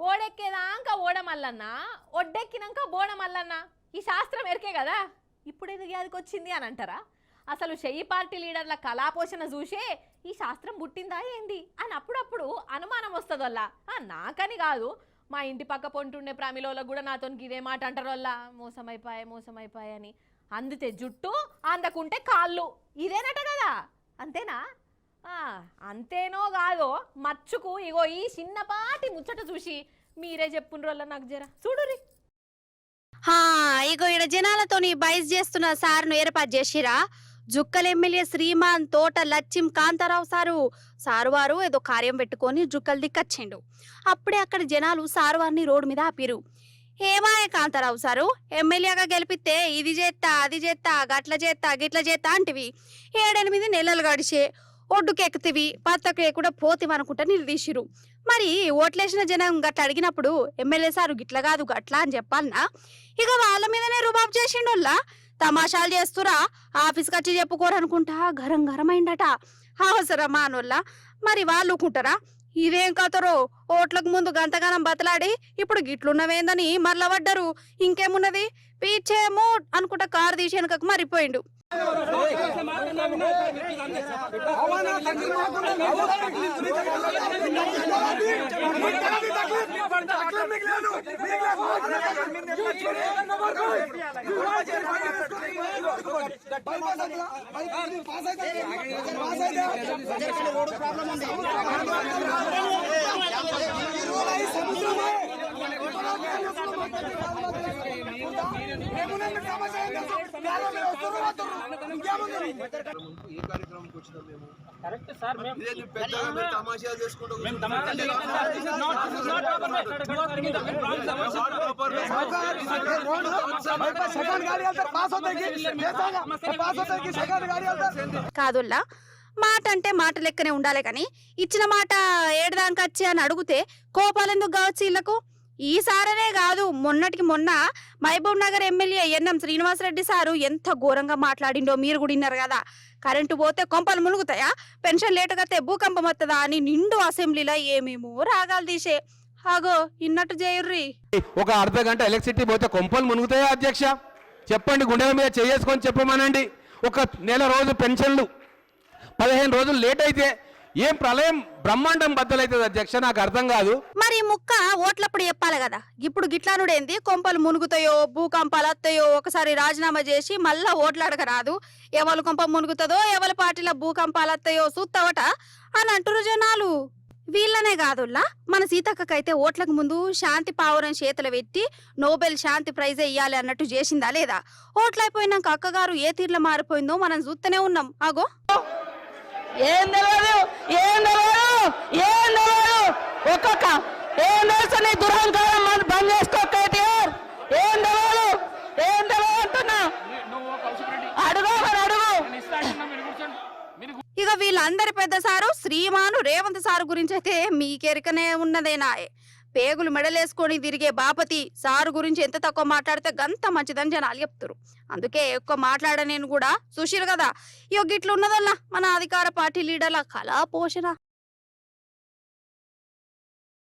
ఓడెక్కేదాకా ఓడమల్లన్న, ఒడ్డెక్కినాక బోడమల్లన్న. ఈ శాస్త్రం ఎరికే కదా, ఇప్పుడు ఎందుకు యాదికి వచ్చింది అని అంటారా? అసలు చెయ్యి పార్టీ లీడర్ల కళాపోషణ చూసే ఈ శాస్త్రం పుట్టిందా ఏంది అని అప్పుడప్పుడు అనుమానం వస్తుంది వల్ల. నాకని కాదు, మా ఇంటి పక్క పొంటుండే ప్రామిలోళ్ళకు కూడా నాతో ఇదే మాట అంటారు వల్ల, మోసమైపోయాయి అని. అందితే జుట్టు, అందకుంటే కాళ్ళు, ఇదేనట కదా. అంతేనా? అంతేనో కాదో మచ్చుకు ఇగో ఈ చిన్నపాటి ముచ్చట చూసి మీరే చెప్పుండ్రోళ్ళ నాకు జర చూడురి. ఇగో ఈడ జనాలతోని బైస్ చేస్తున్న సార్ను ఏర్పాటు చేసిరా. జుక్కల్ ఎమ్మెల్యే శ్రీమాన్ తోట లచ్చిం కాంతారావు సారు వారు ఏదో కార్యం పెట్టుకొని జుక్కల్ దిక్కచ్చిండు. అప్పుడే అక్కడ జనాలు సారు వారిని రోడ్డు మీద ఆపిరు. ఏమాయ కాంతారావు సారు, ఎమ్మెల్యేగా గెలిపిస్తే ఇది చేస్తా అది చేస్తా గట్ల చేస్తా గిట్ల చేస్తా అంటివి. 7-8 నెలలు గడిచే ఒడ్డుకెక్కుతివి, పత్తకు కూడా పోతివనుకుంటా నిలదీసిరు. మరి ఓట్లేసిన జనం గట్ల అడిగినప్పుడు ఎమ్మెల్యే సారు గిట్ల కాదు గట్లా అని చెప్పాలనా? ఇక వాళ్ళ మీదనే రుబాబు చేసిండోళ్ళ. తమాషాలు చేస్తురా, ఆఫీస్కి వచ్చి చెప్పుకోరనుకుంటా గరం గరమైందట. అవసరమా అనోళ్ళ? మరి వాళ్ళు ఊకుంటారా? ఇదేం కథరో, ఓట్లకు ముందు గంతగానం బతలాడి ఇప్పుడు గిట్లున్నవేందని మరల పడ్డరు. ఇంకేమున్నది, పీచేమో అనుకుంటా కారు తీసి వెనుకకు మరిపోయిండు. కాదుల్లా, మాట అంటే మాట లెక్కనే ఉండాలి కానీ ఇచ్చిన మాట ఏడదానికి వచ్చి అని అడిగితే కోపాలెందుకు కావచ్చు వీళ్లకు? ఈసారనే కాదు, మొన్నటికి మొన్న Mahabub Nagar MLA NM Srinivasa Reddy sir ఎంత ఘోరంగా మాట్లాడిండో మీరు కూడా విన్నారు కదా. కరెంటు పోతే కొంపలు మునుగుతాయా, పెన్షన్ లేటుగతే భూకంపం వస్తుందా అని నిండు అసెంబ్లీలో ఏమేమో రాగాలు తీసే. ఆగో ఇన్నట్టు చేయుర్రి. ఒక అర్ధ గంట ఎలక్ట్రిసిటీ పోతే కొంపలు మునుగుతాయా అధ్యక్ష? చెప్పండి, గుండెల మీద చేసుకొని చెప్పమనండి. ఒక నెల రోజు పెన్షన్లు 15 రోజులు లేట్ అయితే ఏం ప్రళయం బ్రహ్మాండం బద్దలైతుంది అధ్యక్ష, నాకు అర్థం కాదు. మరి ముక్క ఓట్లప్పుడు చెప్పాలి కదా. ఇప్పుడు గిట్లానుడేంది, కొంపలు మునుగుతాయో భూకంపాలు వస్తాయో ఒకసారి రాజీనామా చేసి మళ్ళా ఓట్లాడక రాదు. ఎవరు కొంప మునుగుతుందో ఎవరి పార్టీలో భూకంపాలు వస్తాయో చూస్తావట అని అంటురు జనాలు. వీళ్ళనే కాదుల్లా, మన సీతక్కకైతే ఓట్లకు ముందు శాంతి పావురం చేతులు పెట్టి నోబెల్ శాంతి ప్రైజ్ ఇయ్యాలి అన్నట్టు చేసిందా లేదా? ఓట్లయిపోయినాక అక్కగారు ఏ తీర్లో మారిపోయిందో మనం చూస్తూనే ఉన్నాం. ఆగో ఏం తెలియదు ఒక్కొక్క ఏం తెలుసు నీ దురహంకారం బంద్ చేసుకో కేటీఆర్. ఏం తెలియదు అంటున్నా, అడుగు. ఇక వీళ్ళందరి పెద్ద సారు శ్రీమాను రేవంత్ సారు గురించి అయితే మీకెరికనే ఉన్నదేనా. పేగులు మెడలేసుకొని తిరిగే బాపతి సారు గురించి ఎంత తక్కువ మాట్లాడితే గంత మంచిదని జనాలు చెప్తారు. అందుకే ఎక్కువ మాట్లాడనేను కూడా చూసిరు కదా. ఇక గిట్లున్నదల్లా మన అధికార పార్టీ లీడర్ల కళా పోషణ.